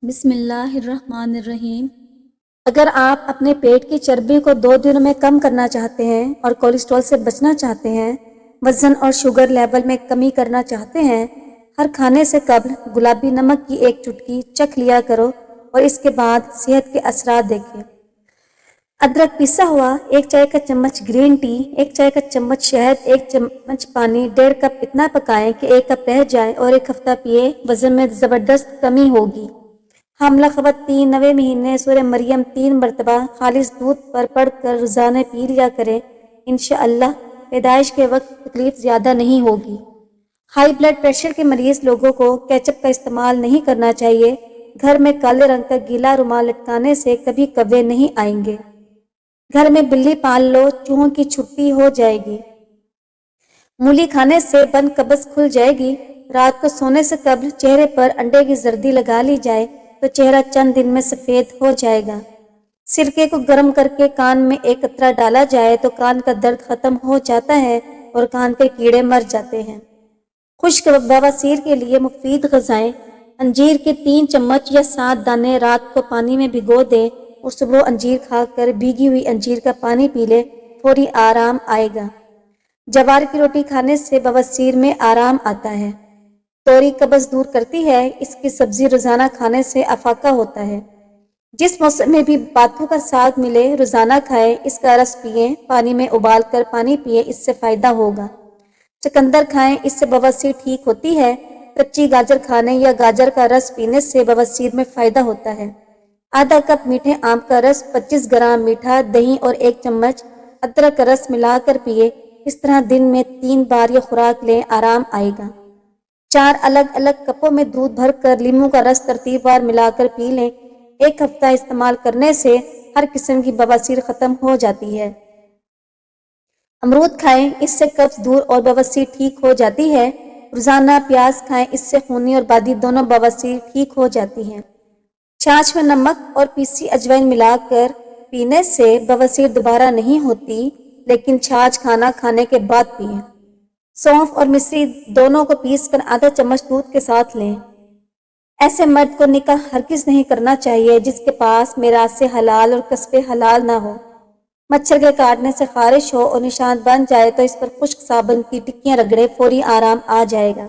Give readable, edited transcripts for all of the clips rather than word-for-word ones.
بسم اللہ الرحمن الرحیم۔ اگر آپ اپنے پیٹ کی چربی کو 2 دنوں میں کم کرنا چاہتے ہیں اور کولیسٹرول سے بچنا چاہتے ہیں، وزن اور شوگر لیول میں کمی کرنا چاہتے ہیں، ہر کھانے سے قبل گلابی نمک کی ایک چٹکی چکھ لیا کرو اور اس کے بعد صحت کے اثرات دیکھیں۔ ادرک پیسا ہوا، 1 چائے کا چمچ گرین ٹی، 1 چائے کا چمچ شہد، 1 چمچ پانی، 1.5 کپ اتنا پکائیں کہ 1 کپ رہ جائے اور 1 ہفتہ پیے، وزن میں زبردست کمی ہوگی۔ حاملہ خواتین 9ویں مہینے سورہ مریم 3 مرتبہ خالص دودھ پر پڑھ کر روزانہ پی لیا کریں، انشاءاللہ پیدائش کے وقت تکلیف زیادہ نہیں ہوگی۔ ہائی بلڈ پریشر کے مریض لوگوں کو کیچپ کا استعمال نہیں کرنا چاہیے۔ گھر میں کالے رنگ کا گیلا رومال لٹکانے سے کبھی کوے نہیں آئیں گے۔ گھر میں بلی پال لو، چوہوں کی چھٹی ہو جائے گی۔ مولی کھانے سے بند قبض کھل جائے گی۔ رات کو سونے سے قبل چہرے پر انڈے کی زردی لگا لی جائے تو چہرہ چند دن میں سفید ہو جائے گا۔ سرکے کو گرم کر کے کان میں 1 قطرہ ڈالا جائے تو کان کا درد ختم ہو جاتا ہے اور کان کے کیڑے مر جاتے ہیں۔ خشک بواسیر کے لیے مفید غذائیں: انجیر کے 3 چمچ یا 7 دانے رات کو پانی میں بھگو دیں اور صبح انجیر کھا کر بھیگی ہوئی انجیر کا پانی پی لیں، فوری آرام آئے گا۔ جوار کی روٹی کھانے سے بواسیر میں آرام آتا ہے۔ توری قبض دور کرتی ہے، اس کی سبزی روزانہ کھانے سے افاقہ ہوتا ہے۔ جس موسم میں بھی باتھو کا ساگ ملے روزانہ کھائیں، اس کا رس پئیں، پانی میں ابال کر پانی پئیں، اس سے فائدہ ہوگا۔ چقندر کھائیں، اس سے بواسیر ٹھیک ہوتی ہے۔ کچی گاجر کھانے یا گاجر کا رس پینے سے بواسیر میں فائدہ ہوتا ہے۔ آدھا کپ میٹھے آم کا رس، 25 گرام میٹھا دہی اور 1 چمچ ادرک کا رس ملا کر پیے، اس طرح دن میں 3 بار یہ خوراک لیں، آرام آئے گا۔ 4 الگ الگ کپوں میں دودھ بھر کر لیموں کا رس ترتیب وار ملا کر پی لیں، 1 ہفتہ استعمال کرنے سے ہر قسم کی بواسیر ختم ہو جاتی ہے۔ امرود کھائیں، اس سے قبض دور اور بواسیر ٹھیک ہو جاتی ہے۔ روزانہ پیاز کھائیں، اس سے خونی اور بادی دونوں بواسیر ٹھیک ہو جاتی ہے۔ چھاچھ میں نمک اور پیسی اجوائن ملا کر پینے سے بواسیر دوبارہ نہیں ہوتی، لیکن چھاچھ کھانا کھانے کے بعد پئیں۔ سونف اور مصری دونوں کو پیس کر آدھا چمچ دودھ کے ساتھ لیں۔ ایسے مرد کو نکاح ہرگز نہیں کرنا چاہیے جس کے پاس میراث حلال اور کسب حلال نہ ہو۔ مچھر کے کاٹنے سے خارش ہو اور نشان بن جائے تو اس پر خشک صابن کی ٹکیاں رگڑیں، فوری آرام آ جائے گا۔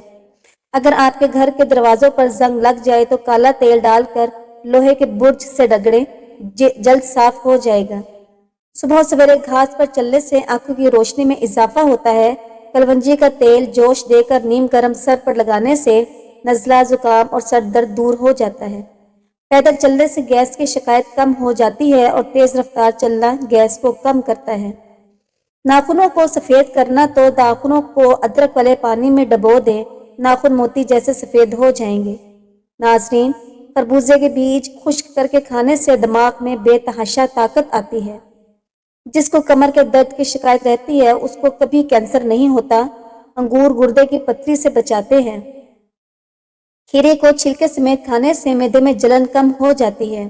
اگر آپ کے گھر کے دروازوں پر زنگ لگ جائے تو کالا تیل ڈال کر لوہے کے برج سے رگڑیں، جلد صاف ہو جائے گا۔ صبح سویرے گھاس پر چلنے سے آنکھوں کی روشنی میں اضافہ ہوتا ہے۔ کلونجی کا تیل جوش دے کر نیم گرم سر پر لگانے سے نزلہ، زکام اور سر درد دور ہو جاتا ہے۔ پیدل چلنے سے گیس کی شکایت کم ہو جاتی ہے اور تیز رفتار چلنا گیس کو کم کرتا ہے۔ ناخنوں کو سفید کرنا تو ناخنوں کو ادرک والے پانی میں ڈبو دیں، ناخن موتی جیسے سفید ہو جائیں گے۔ ناظرین، خربوزے کے بیج خشک کر کے کھانے سے دماغ میں بے تحاشا طاقت آتی ہے۔ جس کو کمر کے درد کی شکایت رہتی ہے اس کو کبھی کینسر نہیں ہوتا۔ انگور گردے کی پتھری سے بچاتے ہیں۔ کھیرے کو چھلکے سمیت کھانے سے معدے میں جلن کم ہو جاتی ہے۔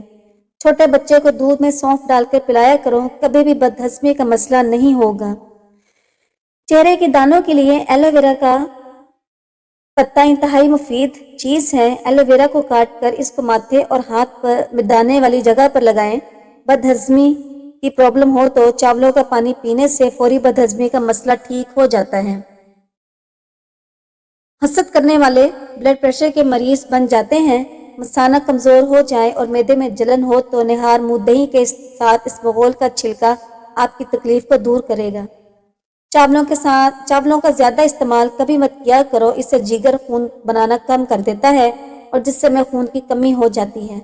چھوٹے بچے کو دودھ میں سونف ڈال کر پلایا کرو، کبھی بھی بدہضمی کا مسئلہ نہیں ہوگا۔ چہرے کے دانوں کے لیے ایلو ویرا کا پتا انتہائی مفید چیز ہے۔ ایلو ویرا کو کاٹ کر اس کو ماتھے اور ہاتھ پر دانے والی جگہ پر لگائیں۔ بدہضمی کی پرابلم ہو تو چاولوں کا پانی پینے سے فوری بدہضمی کا مسئلہ ٹھیک ہو جاتا ہے۔ حسد کرنے والے بلڈ پریشر کے مریض بن جاتے ہیں۔ مثانہ کمزور ہو جائے اور معدے میں جلن ہو تو نہار منہ دہی کے ساتھ اسبغول کا چھلکا آپ کی تکلیف کو دور کرے گا۔ چاولوں کا زیادہ استعمال کبھی مت کیا کرو، اس سے جگر خون بنانا کم کر دیتا ہے اور جسم میں خون کی کمی ہو جاتی ہے۔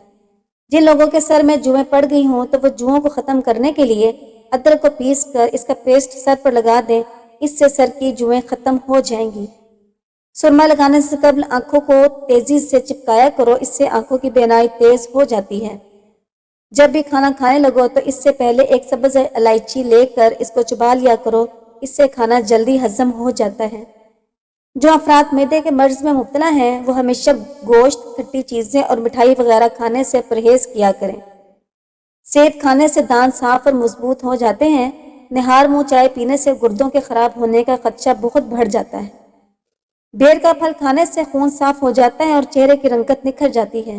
جن لوگوں کے سر میں جوئیں پڑ گئی ہوں تو وہ جوؤں کو ختم کرنے کے لیے ادرک کو پیس کر اس کا پیسٹ سر پر لگا دیں، اس سے سر کی جوئیں ختم ہو جائیں گی۔ سرما لگانے سے قبل آنکھوں کو تیزی سے چپکایا کرو، اس سے آنکھوں کی بینائی تیز ہو جاتی ہے۔ جب بھی کھانا کھانے لگو تو اس سے پہلے 1 سبز الائچی لے کر اس کو چبا لیا کرو، اس سے کھانا جلدی ہضم ہو جاتا ہے۔ جو افراد معدے کے مرض میں مبتلا ہیں وہ ہمیشہ گوشت، کھٹی چیزیں اور مٹھائی وغیرہ کھانے سے پرہیز کیا کریں۔ سیب کھانے سے دانت صاف اور مضبوط ہو جاتے ہیں۔ نہار منہ چائے پینے سے گردوں کے خراب ہونے کا خدشہ بہت بڑھ جاتا ہے۔ بیر کا پھل کھانے سے خون صاف ہو جاتا ہے اور چہرے کی رنگت نکھر جاتی ہے۔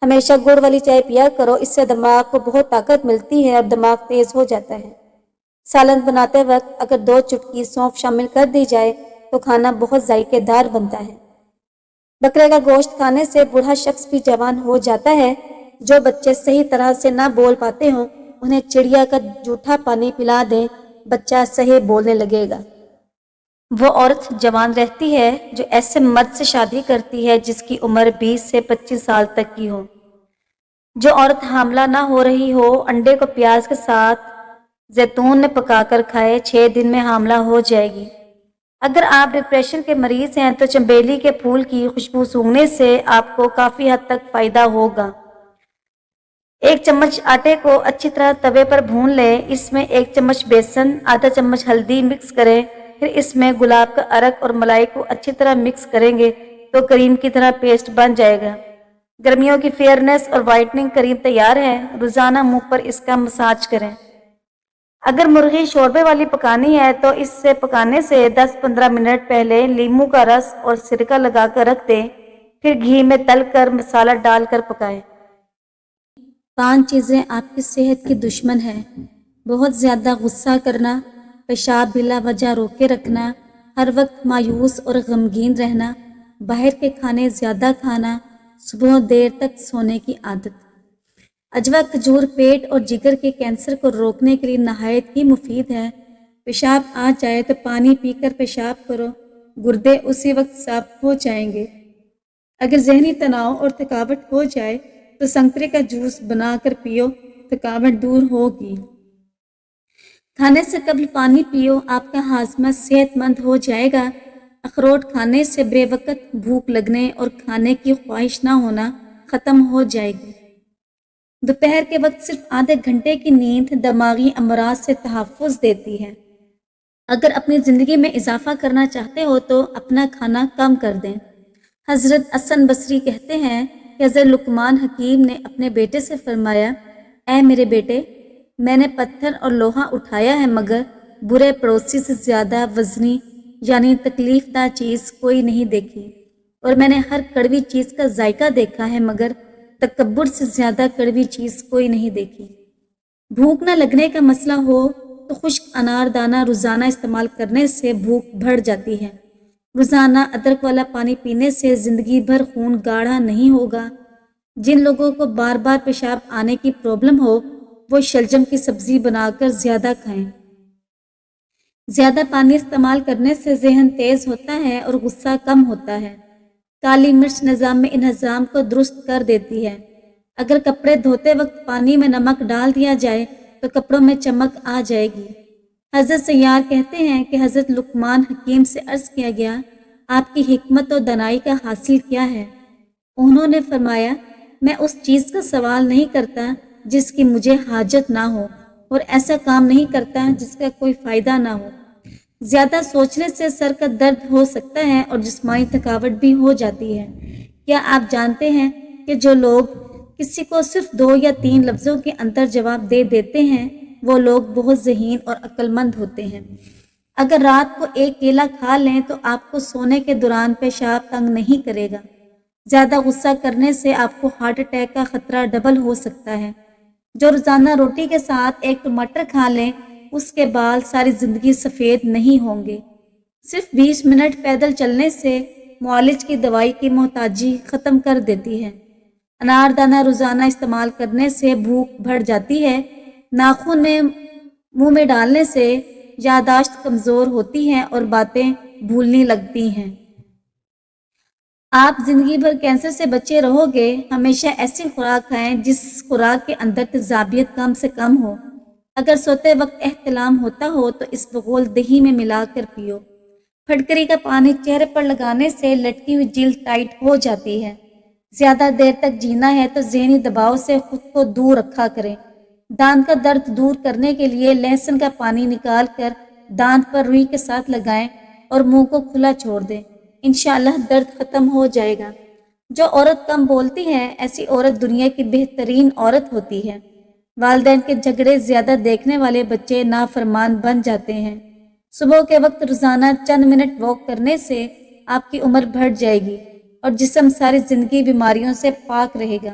ہمیشہ گڑ والی چائے پیا کرو، اس سے دماغ کو بہت طاقت ملتی ہے اور دماغ تیز ہو جاتا ہے۔ سالن بناتے وقت اگر 2 چٹکی سونف شامل کر دی جائے تو کھانا بہت ذائقے دار بنتا ہے۔ بکرے کا گوشت کھانے سے بوڑھا شخص بھی جوان ہو جاتا ہے۔ جو بچے صحیح طرح سے نہ بول پاتے ہوں انہیں چڑیا کا جوٹھا پانی پلا دیں، بچہ صحیح بولنے لگے گا۔ وہ عورت جوان رہتی ہے جو ایسے مرد سے شادی کرتی ہے جس کی عمر 20 سے 25 سال تک کی ہو۔ جو عورت حاملہ نہ ہو رہی ہو انڈے کو پیاز کے ساتھ زیتون میں پکا کر کھائے 6 دن میں حاملہ ہو جائے گی۔ اگر آپ ڈپریشن کے مریض ہیں تو چنبیلی کے پھول کی خوشبو سونگھنے سے آپ کو کافی حد تک فائدہ ہوگا۔ 1 چمچ آٹے کو اچھی طرح توے پر بھون لیں، اس میں 1 چمچ بیسن، آدھا چمچ ہلدی مکس کریں، پھر اس میں گلاب کا ارک اور ملائی کو اچھی طرح مکس کریں گے تو کریم کی طرح پیسٹ بن جائے گا۔ گرمیوں کی فیئرنس اور وائٹننگ کریم تیار ہے، روزانہ منہ پر اس کا مساج کریں۔ اگر مرغی شوربے والی پکانی ہے تو اس سے پکانے سے 10-15 منٹ پہلے لیموں کا رس اور سرکہ لگا کر رکھ دیں، پھر گھی میں تل کر مسالہ ڈال کر پکائیں۔ 5 چیزیں آپ کی صحت کی دشمن ہیں۔ بہت زیادہ غصہ کرنا، پیشاب بلا وجہ روکے رکھنا، ہر وقت مایوس اور غمگین رہنا، باہر کے کھانے زیادہ کھانا، صبح دیر تک سونے کی عادت۔ عجوہ کھجور پیٹ اور جگر کے کینسر کو روکنے کے لیے نہایت ہی مفید ہے۔ پیشاب آ جائے تو پانی پی کر پیشاب کرو، گردے اسی وقت صاف ہو جائیں گے۔ اگر ذہنی تناؤ اور تھکاوٹ ہو جائے تو سنترے کا جوس بنا کر پیو، تھکاوٹ دور ہوگی۔ کھانے سے قبل پانی پیو، آپ کا ہاضمہ صحت مند ہو جائے گا۔ اخروٹ کھانے سے بے وقت بھوک لگنے اور کھانے کی خواہش نہ ہونا ختم ہو جائے گی۔ دوپہر کے وقت صرف آدھے گھنٹے کی نیند دماغی امراض سے تحفظ دیتی ہے۔ اگر اپنی زندگی میں اضافہ کرنا چاہتے ہو تو اپنا کھانا کم کر دیں۔ حضرت حسن بصری کہتے ہیں کہ حضرت لقمان حکیم نے اپنے بیٹے سے فرمایا، اے میرے بیٹے، میں نے پتھر اور لوہا اٹھایا ہے مگر برے پڑوسی سے زیادہ وزنی یعنی تکلیف دہ چیز کوئی نہیں دیکھی، اور میں نے ہر کڑوی چیز کا ذائقہ دیکھا ہے مگر تکبر سے زیادہ کڑوی چیز کوئی نہیں دیکھی۔ بھوک نہ لگنے کا مسئلہ ہو تو خشک انار دانہ روزانہ استعمال کرنے سے بھوک بڑھ جاتی ہے۔ روزانہ ادرک والا پانی پینے سے زندگی بھر خون گاڑھا نہیں ہوگا۔ جن لوگوں کو بار بار پیشاب آنے کی پرابلم ہو وہ شلجم کی سبزی بنا کر زیادہ کھائیں۔ زیادہ پانی استعمال کرنے سے ذہن تیز ہوتا ہے اور غصہ کم ہوتا ہے۔ کالی مرچ نظام میں انہضام کو درست کر دیتی ہے۔ اگر کپڑے دھوتے وقت پانی میں نمک ڈال دیا جائے تو کپڑوں میں چمک آ جائے گی۔ حضرت سیار کہتے ہیں کہ حضرت لقمان حکیم سے عرض کیا گیا، آپ کی حکمت و دانائی کا حاصل کیا ہے؟ انہوں نے فرمایا، میں اس چیز کا سوال نہیں کرتا جس کی مجھے حاجت نہ ہو، اور ایسا کام نہیں کرتا جس کا کوئی فائدہ نہ ہو۔ زیادہ سوچنے سے سر کا درد ہو سکتا ہے اور جسمانی تھکاوٹ بھی ہو جاتی ہے۔ کیا آپ جانتے ہیں کہ جو لوگ کسی کو صرف 2 یا 3 لفظوں کے اندر جواب دے دیتے ہیں وہ لوگ بہت ذہین اور عقل مند ہوتے ہیں۔ اگر رات کو 1 کیلا کھا لیں تو آپ کو سونے کے دوران پیشاب تنگ نہیں کرے گا۔ زیادہ غصہ کرنے سے آپ کو ہارٹ اٹیک کا خطرہ ڈبل ہو سکتا ہے۔ جو روزانہ روٹی کے ساتھ 1 ٹماٹر کھا لیں اس کے بال ساری زندگی سفید نہیں ہوں گے۔ صرف 20 منٹ پیدل چلنے سے معالج کی دوائی کی محتاجی ختم کر دیتی ہے۔ انار دانہ روزانہ استعمال کرنے سے بھوک بڑھ جاتی ہے۔ ناخن میں منہ میں ڈالنے سے یادداشت کمزور ہوتی ہے اور باتیں بھولنے لگتی ہیں۔ آپ زندگی بھر کینسر سے بچے رہو گے۔ ہمیشہ ایسی خوراک کھائیں جس خوراک کے اندر تیزابیت کم سے کم ہو۔ اگر سوتے وقت احتلام ہوتا ہو تو اس بغول دہی میں ملا کر پیو۔ پھٹکری کا پانی چہرے پر لگانے سے لٹکی ہوئی جلد ٹائٹ ہو جاتی ہے۔ زیادہ دیر تک جینا ہے تو ذہنی دباؤ سے خود کو دور رکھا کریں۔ دانت کا درد دور کرنے کے لیے لہسن کا پانی نکال کر دانت پر روئی کے ساتھ لگائیں اور منہ کو کھلا چھوڑ دیں، انشاءاللہ درد ختم ہو جائے گا۔ جو عورت کم بولتی ہے ایسی عورت دنیا کی بہترین عورت ہوتی ہے۔ والدین کے جھگڑے زیادہ دیکھنے والے بچے نافرمان بن جاتے ہیں۔ صبح کے وقت روزانہ چند منٹ واک کرنے سے آپ کی عمر بڑھ جائے گی اور جسم ساری زندگی بیماریوں سے پاک رہے گا۔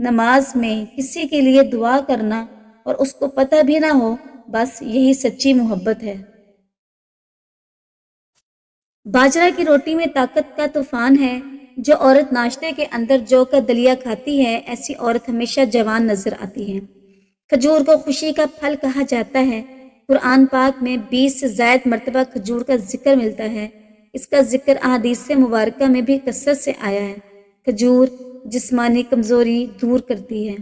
نماز میں کسی کے لیے دعا کرنا اور اس کو پتہ بھی نہ ہو، بس یہی سچی محبت ہے۔ باجرہ کی روٹی میں طاقت کا طوفان ہے۔ جو عورت ناشتے کے اندر جو کا دلیا کھاتی ہے، ایسی عورت ہمیشہ جوان نظر آتی ہے۔ کھجور کو خوشی کا پھل کہا جاتا ہے۔ قرآن پاک میں 20 سے زائد مرتبہ کھجور کا ذکر ملتا ہے۔ اس کا ذکر احادیث مبارکہ میں بھی کثرت سے آیا ہے۔ کھجور جسمانی کمزوری دور کرتی ہے۔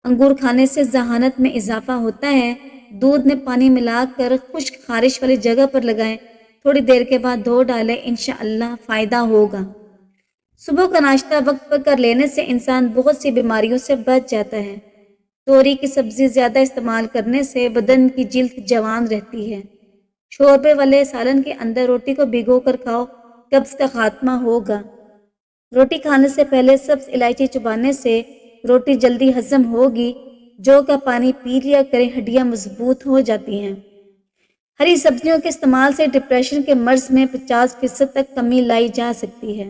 انگور کھانے سے ذہانت میں اضافہ ہوتا ہے۔ دودھ میں پانی ملا کر خشک خارش والی جگہ پر لگائیں، تھوڑی دیر کے بعد دھو ڈالیں، انشاءاللہ فائدہ ہوگا۔ صبح کا ناشتہ وقت پر کر لینے سے انسان بہت سی بیماریوں سے بچ جاتا ہے۔ توری کی سبزی زیادہ استعمال کرنے سے بدن کی جلد جوان رہتی ہے۔ شوربے والے سالن کے اندر روٹی کو بھگو کر کھاؤ، قبض کا خاتمہ ہوگا۔ روٹی کھانے سے پہلے سبز الائچی چبانے سے روٹی جلدی ہضم ہوگی۔ جو کا پانی پی لیا کریں، ہڈیاں مضبوط ہو جاتی ہیں۔ ہری سبزیوں کے استعمال سے ڈپریشن کے مرض میں 50% تک کمی لائی جا سکتی ہے۔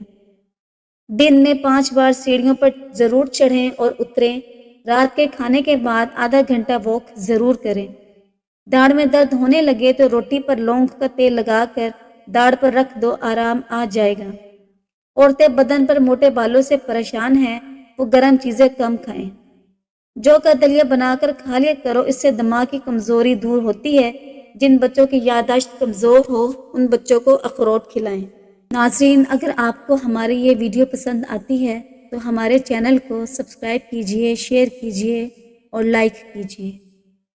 دن میں 5 بار سیڑھیوں پر ضرور چڑھیں اور اتریں۔ رات کے کھانے کے بعد آدھا گھنٹہ واک ضرور کریں۔ داڑھ میں درد ہونے لگے تو روٹی پر لونگ کا تیل لگا کر داڑھ پر رکھ دو، آرام آ جائے گا۔ عورتیں بدن پر موٹے بالوں سے پریشان ہیں، وہ گرم چیزیں کم کھائیں۔ جو کا دلیا بنا کر کھا لیا کرو، اس سے دماغ کی کمزوری دور ہوتی ہے۔ جن بچوں کی یادداشت کمزور ہو، ان بچوں کو اخروٹ کھلائیں۔ ناظرین، اگر آپ کو ہماری یہ ویڈیو پسند آتی ہے تو ہمارے چینل کو سبسکرائب کیجئے، شیئر کیجئے اور لائک کیجئے۔